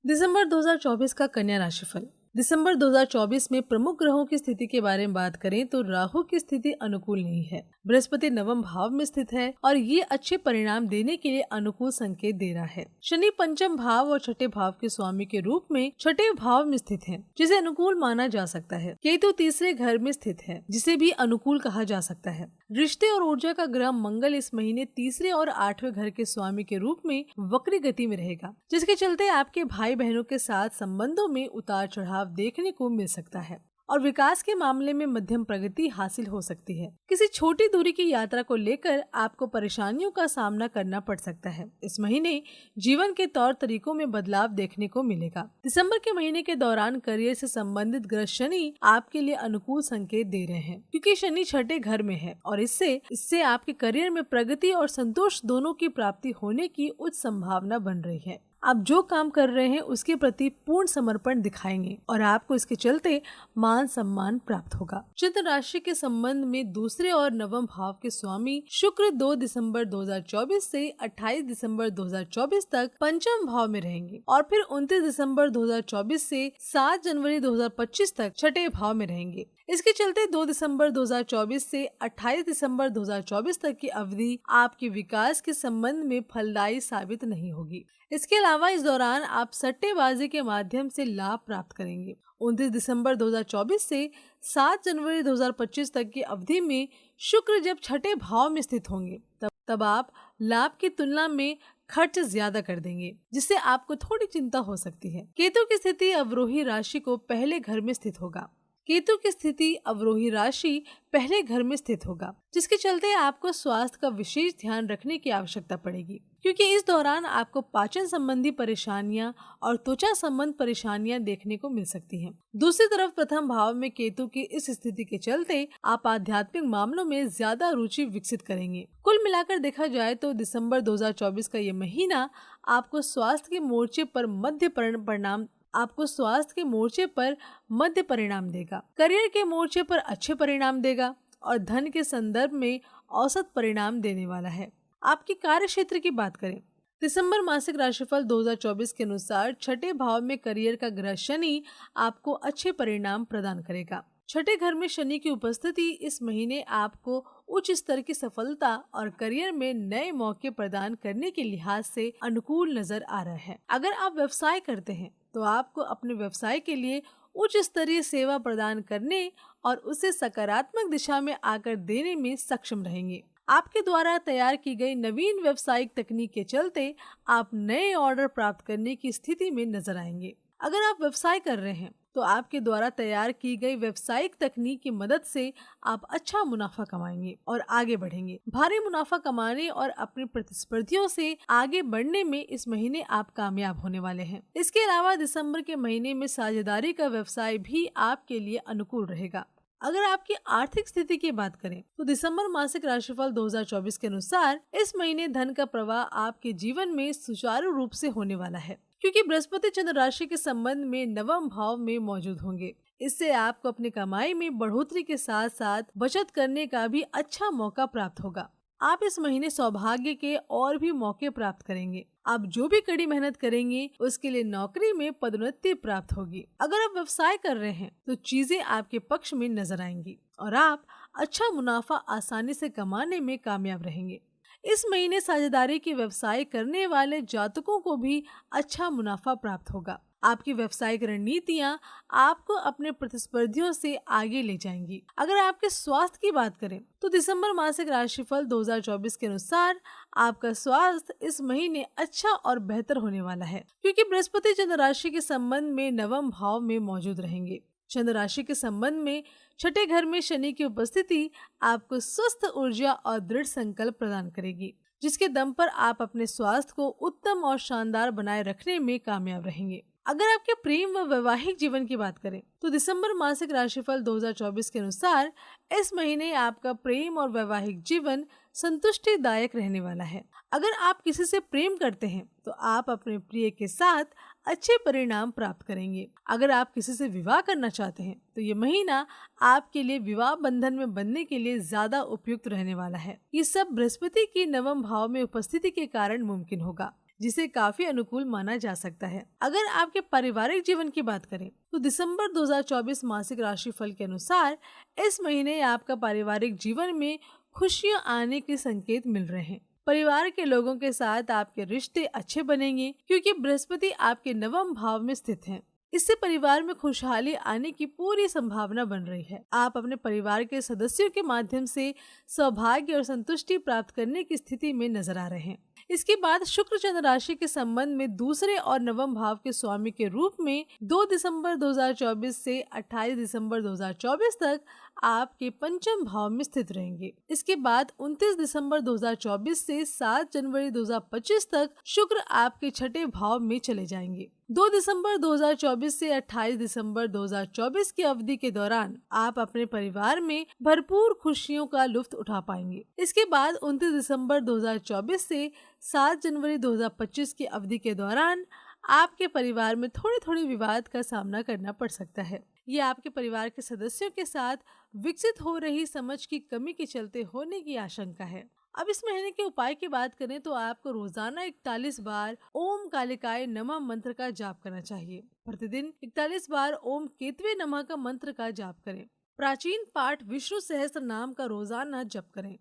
दिसंबर 2024 का कन्या राशिफल। दिसंबर 2024 में प्रमुख ग्रहों की स्थिति के बारे में बात करें तो राहु की स्थिति अनुकूल नहीं है। बृहस्पति नवम भाव में स्थित है और ये अच्छे परिणाम देने के लिए अनुकूल संकेत दे रहा है। शनि पंचम भाव और छठे भाव के स्वामी के रूप में छठे भाव में स्थित है, जिसे अनुकूल माना जा सकता है। केतु तीसरे घर में स्थित है, जिसे भी अनुकूल कहा जा सकता है। रिश्ते और ऊर्जा का ग्रह मंगल इस महीने तीसरे और आठवें घर के स्वामी के रूप में वक्री गति में रहेगा, जिसके चलते आपके भाई बहनों के साथ संबंधों में उतार चढ़ाव देखने को मिल सकता है और विकास के मामले में मध्यम प्रगति हासिल हो सकती है। किसी छोटी दूरी की यात्रा को लेकर आपको परेशानियों का सामना करना पड़ सकता है। इस महीने जीवन के तौर तरीकों में बदलाव देखने को मिलेगा। दिसंबर के महीने के दौरान करियर से संबंधित ग्रह शनि आपके लिए अनुकूल संकेत दे रहे हैं, क्योंकि शनि छठे घर में है और इससे आपके करियर में प्रगति और संतोष दोनों की प्राप्ति होने की उच्च संभावना बन रही है। आप जो काम कर रहे हैं उसके प्रति पूर्ण समर्पण दिखाएंगे और आपको इसके चलते मान सम्मान प्राप्त होगा। चंद्र राशि के संबंध में दूसरे और नवम भाव के स्वामी शुक्र 2 दिसंबर 2024 से 28 दिसंबर 2024 तक पंचम भाव में रहेंगे और फिर 29 दिसंबर 2024 से 7 जनवरी 2025 तक छठे भाव में रहेंगे। इसके चलते 2 दिसंबर 2024 से 28 दिसंबर 2024 तक की अवधि आपके विकास के संबंध में फलदायी साबित नहीं होगी। इसके अलावा इस दौरान आप सट्टेबाजी के माध्यम से लाभ प्राप्त करेंगे। 29 दिसंबर 2024 से 7 जनवरी 2025 तक की अवधि में शुक्र जब छठे भाव में स्थित होंगे तब आप लाभ की तुलना में खर्च ज्यादा कर देंगे, जिससे आपको थोड़ी चिंता हो सकती है। केतु की स्थिति अवरोही राशि को पहले घर में स्थित होगा। केतु की स्थिति अवरोही राशि पहले घर में स्थित होगा, जिसके चलते आपको स्वास्थ्य का विशेष ध्यान रखने की आवश्यकता पड़ेगी, क्योंकि इस दौरान आपको पाचन संबंधी परेशानियां और त्वचा संबंध परेशानियां देखने को मिल सकती हैं। दूसरी तरफ प्रथम भाव में केतु की इस स्थिति के चलते आप आध्यात्मिक मामलों में ज्यादा रुचि विकसित करेंगे। कुल मिलाकर देखा जाए तो दिसंबर 2024 का ये महीना आपको स्वास्थ्य के मोर्चे पर मध्य परिणाम देगा, करियर के मोर्चे पर अच्छे परिणाम देगा और धन के संदर्भ में औसत परिणाम देने वाला है। आपकी कार्य क्षेत्र की बात करें, दिसंबर मासिक राशिफल 2024 के अनुसार छठे भाव में करियर का ग्रह शनि आपको अच्छे परिणाम प्रदान करेगा। छठे घर में शनि की उपस्थिति इस महीने आपको उच्च स्तर की सफलता और करियर में नए मौके प्रदान करने के लिहाज से अनुकूल नजर आ रहा है। अगर आप व्यवसाय करते हैं तो आपको अपने व्यवसाय के लिए उच्च स्तरीय सेवा प्रदान करने और उसे सकारात्मक दिशा में आकर देने में सक्षम रहेंगे। आपके द्वारा तैयार की गई नवीन व्यावसायिक तकनीक के चलते आप नए ऑर्डर प्राप्त करने की स्थिति में नजर आएंगे। अगर आप व्यवसाय कर रहे हैं तो आपके द्वारा तैयार की गई व्यावसायिक तकनीक की मदद से आप अच्छा मुनाफा कमाएंगे और आगे बढ़ेंगे। भारी मुनाफा कमाने और अपने प्रतिस्पर्धियों से आगे बढ़ने में इस महीने आप कामयाब होने वाले हैं। इसके अलावा दिसंबर के महीने में साझेदारी का व्यवसाय भी आपके लिए अनुकूल रहेगा। अगर आपकी आर्थिक स्थिति की बात करें तो दिसंबर मासिक राशिफल 2024 के अनुसार इस महीने धन का प्रवाह आपके जीवन में सुचारू रूप से होने वाला है, क्योंकि बृहस्पति चंद्र राशि के संबंध में नवम भाव में मौजूद होंगे। इससे आपको अपनी कमाई में बढ़ोतरी के साथ साथ बचत करने का भी अच्छा मौका प्राप्त होगा। आप इस महीने सौभाग्य के और भी मौके प्राप्त करेंगे। आप जो भी कड़ी मेहनत करेंगे उसके लिए नौकरी में पदोन्नति प्राप्त होगी। अगर आप व्यवसाय कर रहे हैं तो चीजें आपके पक्ष में नजर आएंगी और आप अच्छा मुनाफा आसानी से कमाने में कामयाब रहेंगे। इस महीने साझेदारी के व्यवसाय करने वाले जातकों को भी अच्छा मुनाफा प्राप्त होगा। आपकी व्यावसायिक रणनीतियां आपको अपने प्रतिस्पर्धियों से आगे ले जाएंगी। अगर आपके स्वास्थ्य की बात करें तो दिसंबर मासिक राशिफल 2024 के अनुसार आपका स्वास्थ्य इस महीने अच्छा और बेहतर होने वाला है, क्योंकि बृहस्पति चंद्र राशि के संबंध में नवम भाव में मौजूद रहेंगे। चंद्र राशि के संबंध में छठे घर में शनि की उपस्थिति आपको स्वस्थ ऊर्जा और दृढ़ संकल्प प्रदान करेगी, जिसके दम पर आप अपने स्वास्थ्य को उत्तम और शानदार बनाए रखने में कामयाब रहेंगे। अगर आपके प्रेम व वैवाहिक जीवन की बात करें तो दिसंबर मासिक राशिफल 2024 के अनुसार इस महीने आपका प्रेम और वैवाहिक जीवन संतुष्टिदायक रहने वाला है। अगर आप किसी से प्रेम करते हैं तो आप अपने प्रिय के साथ अच्छे परिणाम प्राप्त करेंगे। अगर आप किसी से विवाह करना चाहते हैं तो ये महीना आपके लिए विवाह बंधन में बंधने के लिए ज्यादा उपयुक्त रहने वाला है। ये सब बृहस्पति की नवम भाव में उपस्थिति के कारण मुमकिन होगा। जिसे काफी अनुकूल माना जा सकता है। अगर आपके पारिवारिक जीवन की बात करें तो दिसंबर 2024 मासिक राशिफल के अनुसार इस महीने आपका पारिवारिक जीवन में खुशियां आने के संकेत मिल रहे हैं। परिवार के लोगों के साथ आपके रिश्ते अच्छे बनेंगे क्योंकि बृहस्पति आपके नवम भाव में स्थित है। इससे परिवार में खुशहाली आने की पूरी संभावना बन रही है। आप अपने परिवार के सदस्यों के माध्यम से सौभाग्य और संतुष्टि प्राप्त करने की स्थिति में नजर आ रहे हैं। इसके बाद शुक्र चंद्र राशि के संबंध में दूसरे और नवम भाव के स्वामी के रूप में 2 दिसंबर 2024 से 28 दिसंबर 2024 तक आपके पंचम भाव में स्थित रहेंगे। इसके बाद 29 दिसंबर 2024 से 7 जनवरी 2025 तक शुक्र आपके छठे भाव में चले जाएंगे। 2 दिसंबर 2024 से 28 दिसंबर 2024 की अवधि के दौरान आप अपने परिवार में भरपूर खुशियों का लुत्फ उठा पाएंगे। इसके बाद 29 दिसंबर 2024 से 7 जनवरी 2025 की अवधि के दौरान आपके परिवार में थोड़े थोड़े विवाद का सामना करना पड़ सकता है। ये आपके परिवार के सदस्यों के साथ विकसित हो रही समझ की कमी के चलते होने की आशंका है। अब इस महीने के उपाय की बात करें तो आपको रोजाना 41 बार ओम कालिकाय नमः मंत्र का जाप करना चाहिए। प्रतिदिन 41 बार ओम केतवे नमः का मंत्र का जाप करें। प्राचीन पाठ विष्णु सहस्त्र नाम का रोजाना जप करें।